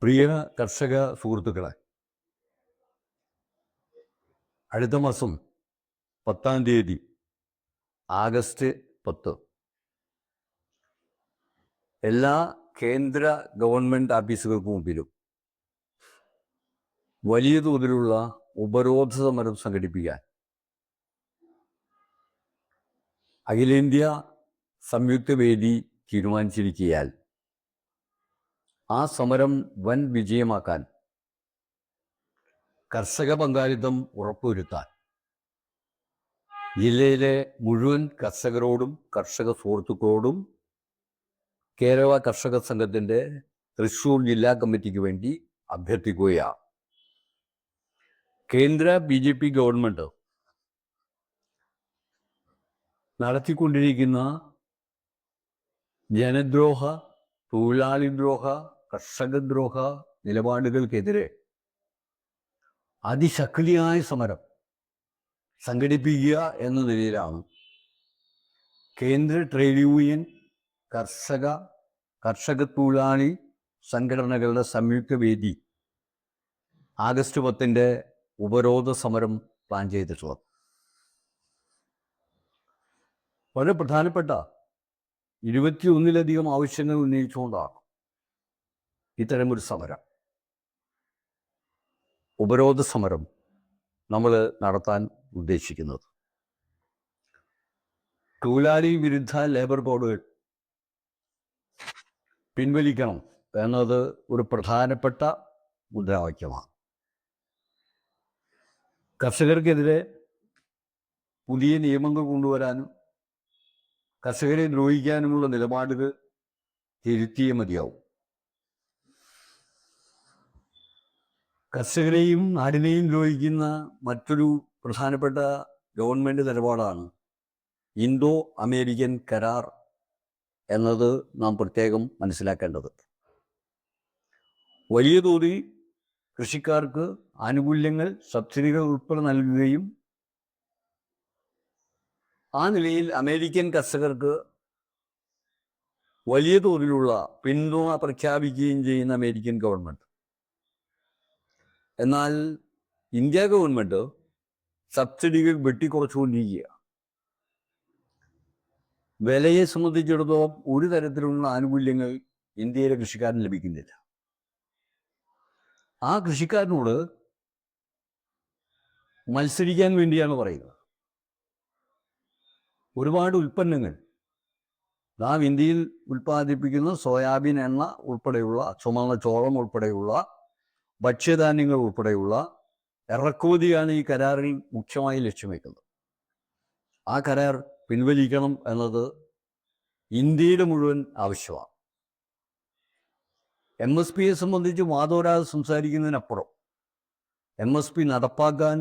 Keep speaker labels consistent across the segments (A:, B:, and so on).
A: പ്രിയ കർഷക സുഹൃത്തുക്കളെ, അടുത്ത മാസം 10-ാം തീയതി ആഗസ്റ്റ് 10 എല്ലാ കേന്ദ്ര ഗവൺമെൻറ് ഓഫീസുകൾക്ക് മുമ്പിലും വലിയ തോതിലുള്ള ഉപരോധ സമരം സംഘടിപ്പിക്കാൻ അഖിലേന്ത്യാ സംയുക്ത വേദി തീരുമാനിച്ചിരിക്കയാൽ ആ സമരം വൻ വിജയമാക്കാൻ കർഷക പങ്കാളിത്തം ഉറപ്പുവരുത്താൻ ജില്ലയിലെ മുഴുവൻ കർഷകരോടും കർഷക സുഹൃത്തുക്കളോടും കേരള കർഷക സംഘത്തിൻ്റെ തൃശ്ശൂർ ജില്ലാ കമ്മിറ്റിക്ക് വേണ്ടി അഭ്യർത്ഥിക്കുകയാണ്. കേന്ദ്ര BJP ഗവൺമെൻറ് നടത്തിക്കൊണ്ടിരിക്കുന്ന ജനദ്രോഹ, തൊഴിലാളിദ്രോഹ, കർഷകദ്രോഹ നിലപാടുകൾക്കെതിരെ അതിശക്തിയായ സമരം സംഘടിപ്പിക്കുക എന്ന നിലയിലാണ് കേന്ദ്ര ട്രേഡ് യൂണിയൻ, കർഷക തൊഴിലാളി സംഘടനകളുടെ സംയുക്ത വേദി ആഗസ്റ്റ് 10 ഉപരോധ സമരം പ്ലാൻ ചെയ്തിട്ടുള്ളത്. വളരെ പ്രധാനപ്പെട്ട 21-ലധികം ആവശ്യങ്ങൾ ഉന്നയിച്ചുകൊണ്ടാണ് ഇത്തരമൊരു സമരം, ഉപരോധ സമരം നമ്മൾ നടത്താൻ ഉദ്ദേശിക്കുന്നത്. തൊഴിലാളി വിരുദ്ധ ലേബർ കോഡുകൾ പിൻവലിക്കണം എന്നത് ഒരു പ്രധാനപ്പെട്ട മുദ്രാവാക്യമാണ്. കർഷകർക്കെതിരെ പുതിയ നിയമങ്ങൾ കൊണ്ടുവരാനും കർഷകരെ ദ്രോഹിക്കാനുമുള്ള നിലപാടുകൾ തിരുത്തിയേ മതിയാവും. കർഷകരെയും നാടിനെയും ദ്രോഹിക്കുന്ന മറ്റൊരു പ്രധാനപ്പെട്ട ഗവൺമെൻറ് നിലപാടാണ് ഇന്തോ അമേരിക്കൻ കരാർ എന്നത് നാം പ്രത്യേകം മനസ്സിലാക്കേണ്ടത്. വലിയ തോതിൽ കൃഷിക്കാർക്ക് ആനുകൂല്യങ്ങൾ, സബ്സിഡികൾ ഉൾപ്പെടെ നൽകുകയും ആ നിലയിൽ അമേരിക്കൻ കർഷകർക്ക് വലിയ തോതിലുള്ള പിന്തുണ പ്രഖ്യാപിക്കുകയും ചെയ്യുന്ന അമേരിക്കൻ ഗവൺമെൻറ്. എന്നാൽ ഇന്ത്യ ഗവൺമെൻറ് സബ്സിഡികൾ വെട്ടിക്കുറച്ചുകൊണ്ടിരിക്കുക. വിലയെ സംബന്ധിച്ചിടത്തോളം ഒരു തരത്തിലുള്ള ആനുകൂല്യങ്ങൾ ഇന്ത്യയിലെ കൃഷിക്കാരന് ലഭിക്കുന്നില്ല. ആ കൃഷിക്കാരനോട് മത്സരിക്കാൻ വേണ്ടിയാണ് പറയുന്നത്. ഒരുപാട് ഉൽപ്പന്നങ്ങൾ നാം ഇന്ത്യയിൽ ഉൽപ്പാദിപ്പിക്കുന്ന സോയാബീൻ എണ്ണ ഉൾപ്പെടെയുള്ള, ചുമന്ന ചോളം ഉൾപ്പെടെയുള്ള, ഭക്ഷ്യധാന്യങ്ങൾ ഉൾപ്പെടെയുള്ള ഇറക്കുമതിയാണ് ഈ കരാറിൽ മുഖ്യമായി ലക്ഷ്യം വയ്ക്കുന്നത്. ആ കരാർ പിൻവലിക്കണം എന്നത് ഇന്ത്യയുടെ മുഴുവൻ ആവശ്യമാണ്. MSPയെ സംബന്ധിച്ച് വാദോരാതെ സംസാരിക്കുന്നതിനപ്പുറം MSP നടപ്പാക്കാൻ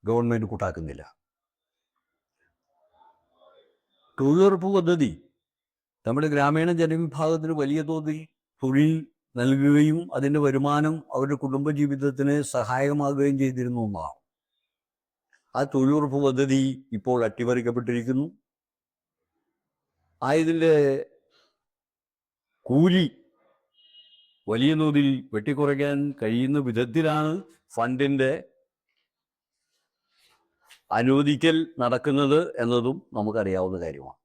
A: ഗവൺമെൻറ് കൂട്ടാക്കുന്നില്ല. തൊഴിലുറപ്പ് പദ്ധതി നമ്മുടെ ഗ്രാമീണ ജനവിഭാഗത്തിന് വലിയ തോതിൽ തൊഴിൽ നൽകുകയും അതിൻ്റെ വരുമാനം അവരുടെ കുടുംബജീവിതത്തിന് സഹായകമാകുകയും ചെയ്തിരുന്നു എന്നാണ്. ആ തൊഴിലുറപ്പ് പദ്ധതി ഇപ്പോൾ അട്ടിമറിക്കപ്പെട്ടിരിക്കുന്നു. ആയതിൻ്റെ കൂലി വലിയ തോതിൽ വെട്ടിക്കുറയ്ക്കാൻ കഴിയുന്ന വിധത്തിലാണ് ഫണ്ടിൻ്റെ അനുവദിക്കൽ നടക്കുന്നത് എന്നതും നമുക്കറിയാവുന്ന കാര്യമാണ്.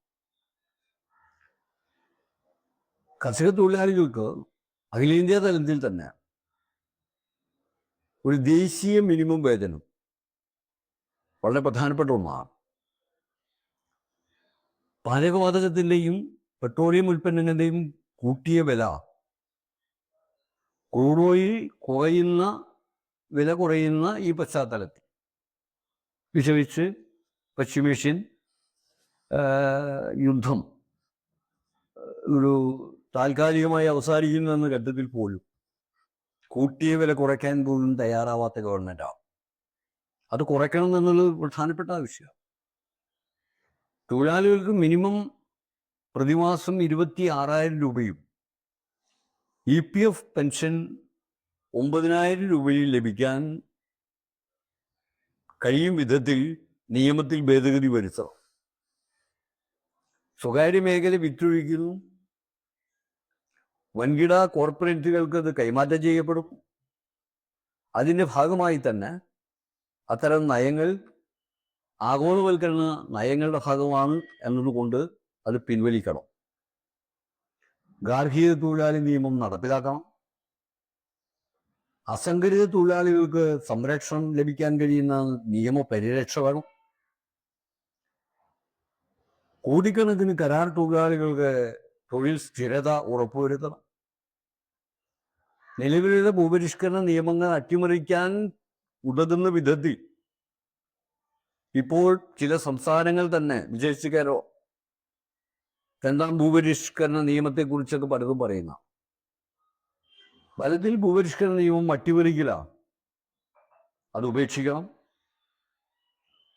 A: കർഷക തൊഴിലാളികൾക്ക് അഖിലേന്ത്യാ തലത്തിൽ തന്നെ ഒരു ദേശീയ മിനിമം വേതനം വളരെ പ്രധാനപ്പെട്ട ഒന്നാണ്. പാചകവാതകത്തിൻ്റെയും പെട്രോളിയം ഉൽപ്പന്നങ്ങളുടെയും കൂട്ടിയ വില, ക്രൂഡ് ഓയിൽ വില കുറയുന്ന ഈ പശ്ചാത്തലത്തിൽ വിശേഷിച്ച് പശ്ചിമേഷ്യൻ യുദ്ധം ഒരു താൽക്കാലികമായി അവസാനിക്കുന്നു എന്ന ഘട്ടത്തിൽ പോലും കൂട്ടിയ വില കുറയ്ക്കാൻ പോലും തയ്യാറാവാത്ത ഗവൺമെൻറ്റാണ്. അത് കുറയ്ക്കണം എന്നുള്ളത് പ്രധാനപ്പെട്ട ആവശ്യമാണ്. തൊഴിലാളികൾക്ക് മിനിമം പ്രതിമാസം 26,000 രൂപയും EPF പെൻഷൻ 9,000 രൂപയും ലഭിക്കാൻ കഴിയും വിധത്തിൽ നിയമത്തിൽ ഭേദഗതി വരുത്തണം. സ്വകാര്യ മേഖല വിറ്റൊഴിക്കുന്നു, വൻകിട കോർപ്പറേറ്റുകൾക്ക് ഇത് കൈമാറ്റം ചെയ്യപ്പെടും. അതിൻ്റെ ഭാഗമായി തന്നെ അത്തരം നയങ്ങൾ ആഗോളവൽക്കരണ നയങ്ങളുടെ ഭാഗമാണ് എന്നതുകൊണ്ട് അത് പിൻവലിക്കണം. ഗാർഹിക തൊഴിലാളി നിയമം നടപ്പിലാക്കണം. അസംഘടിത തൊഴിലാളികൾക്ക് സംരക്ഷണം ലഭിക്കാൻ കഴിയുന്ന നിയമപരിരക്ഷ വേണം. കോടിക്കണക്കിന് കരാർ തൊഴിലാളികൾക്ക് തൊഴിൽ സ്ഥിരത ഉറപ്പുവരുത്തണം. നിലവിലുള്ള ഭൂപരിഷ്കരണ നിയമങ്ങൾ അട്ടിമറിക്കാൻ ഉതകുന്ന വിധത്തിൽ ഇപ്പോൾ ചില സംസ്ഥാനങ്ങൾ തന്നെ വിജയിച്ചുകാരോ രണ്ടാം ഭൂപരിഷ്കരണ നിയമത്തെക്കുറിച്ചൊക്കെ പലതും പറയുന്ന ഫലത്തിൽ ഭൂപരിഷ്കരണ നിയമം അട്ടിമറിക്കില്ല. അത് ഉപേക്ഷിക്കണം.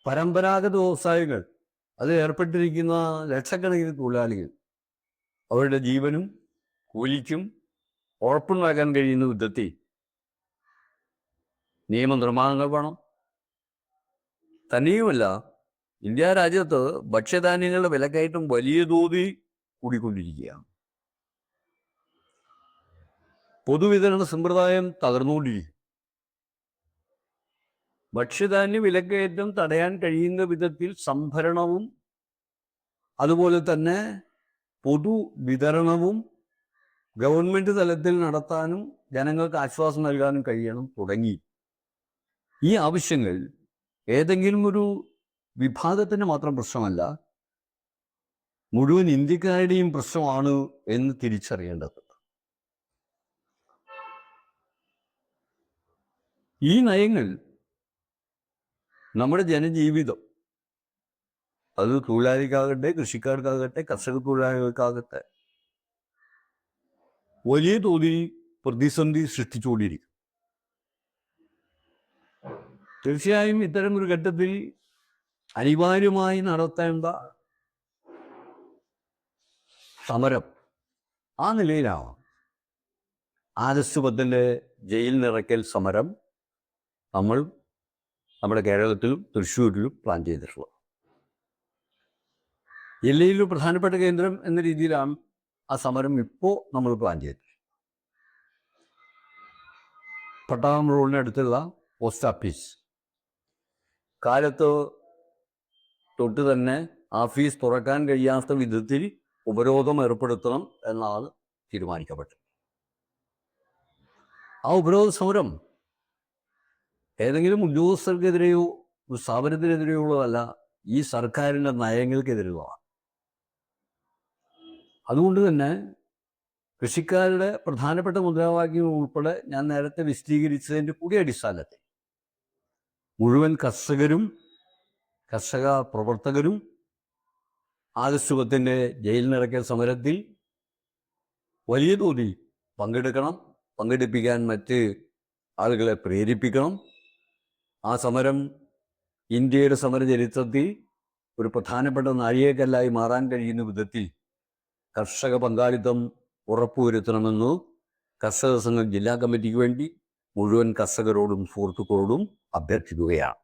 A: പരമ്പരാഗത വ്യവസായങ്ങൾ അതിൽ ഏർപ്പെട്ടിരിക്കുന്ന ലക്ഷക്കണക്കിന് തൊഴിലാളികൾ അവരുടെ ജീവനും കൂലിക്കും ഉറപ്പുണ്ടാക്കാൻ കഴിയുന്ന വിധത്തിൽ നിയമനിർമ്മാണങ്ങൾ വേണം. തന്നെയുമല്ല, ഇന്ത്യ രാജ്യത്ത് ഭക്ഷ്യധാന്യങ്ങളുടെ വിലക്കയറ്റം വലിയ തോതിൽ കൂടിക്കൊണ്ടിരിക്കുകയാണ്. പൊതുവിതരണ സമ്പ്രദായം തകർന്നുകൊണ്ടിരിക്കും. ഭക്ഷ്യധാന്യ വിലക്കയറ്റം തടയാൻ കഴിയുന്ന വിധത്തിൽ സംഭരണവും അതുപോലെ തന്നെ പൊതുവിതരണവും ഗവൺമെൻറ് തലത്തിൽ നടത്താനും ജനങ്ങൾക്ക് ആശ്വാസം നൽകാനും കഴിയണം തുടങ്ങി. ഈ ആവശ്യങ്ങൾ ഏതെങ്കിലും ഒരു വിഭാഗത്തിൻ്റെ മാത്രം പ്രശ്നമല്ല, മുഴുവൻ ഇന്ത്യക്കാരുടെയും പ്രശ്നമാണ് എന്ന് തിരിച്ചറിയേണ്ടത്. ഈ നയങ്ങൾ നമ്മുടെ ജനജീവിതം, അത് തൊഴിലാളിക്കാകട്ടെ, കൃഷിക്കാർക്കാകട്ടെ, കർഷക തൊഴിലാളികൾക്കാകട്ടെ, വലിയ തോതിൽ പ്രതിസന്ധി സൃഷ്ടിച്ചുകൊണ്ടിരിക്കും. തീർച്ചയായും ഇത്തരം ഒരു ഘട്ടത്തിൽ അനിവാര്യമായി നടത്തേണ്ട സമരം ആ നിലയിലാവാം. ആഗസ്റ്റ് 10 ജയിൽ നിറയ്ക്കൽ സമരം നമ്മൾ നമ്മുടെ കേരളത്തിലും തൃശ്ശൂരിലും പ്ലാൻ ചെയ്തിട്ടുള്ളത്. ജില്ലയിലെ പ്രധാനപ്പെട്ട കേന്ദ്രം എന്ന രീതിയിലാണ് ആ സമരം ഇപ്പോൾ നമ്മൾ പ്ലാൻ ചെയ്തത്. പട്ടാളം റോഡിനടുത്തുള്ള പോസ്റ്റ് ഓഫീസ് കാലത്ത് തൊട്ട് തന്നെ ഓഫീസ് തുറക്കാൻ കഴിയാത്ത വിധത്തിൽ ഉപരോധം ഏർപ്പെടുത്തണം എന്നാണ് തീരുമാനിക്കപ്പെട്ടത്. ആ ഉപരോധ സമരം ഏതെങ്കിലും ഉദ്യോഗസ്ഥർക്കെതിരെയോ ഒരു സ്ഥാപനത്തിനെതിരെയോ ഉള്ളതല്ല, ഈ സർക്കാരിൻ്റെ നയങ്ങൾക്കെതിരെയുള്ളതാണ്. അതുകൊണ്ട് തന്നെ കൃഷിക്കാരുടെ പ്രധാനപ്പെട്ട മുദ്രാവാക്യങ്ങൾ ഉൾപ്പെടെ ഞാൻ നേരത്തെ വിശദീകരിച്ചതിൻ്റെ കൂടി അടിസ്ഥാനത്തിൽ മുഴുവൻ കർഷകരും കർഷക പ്രവർത്തകരും ആഗസ്റ്റ് 10 ജയിൽ നിറയ്ക്കൽ സമരത്തിൽ വലിയ തോതിൽ പങ്കെടുക്കണം. പങ്കെടുപ്പിക്കാൻ മറ്റ് ആളുകളെ പ്രേരിപ്പിക്കണം. ആ സമരം ഇന്ത്യയുടെ സമര ചരിത്രത്തിൽ ഒരു പ്രധാനപ്പെട്ട നാഴികക്കല്ലായി മാറാൻ കഴിയുന്ന വിധത്തിൽ കർഷക പങ്കാളിത്തം ഉറപ്പുവരുത്തണമെന്ന് കർഷക സംഘം ജില്ലാ കമ്മിറ്റിക്ക് വേണ്ടി മുഴുവൻ കർഷകരോടും സുഹൃത്തുക്കളോടും അഭ്യർത്ഥിക്കുകയാണ്.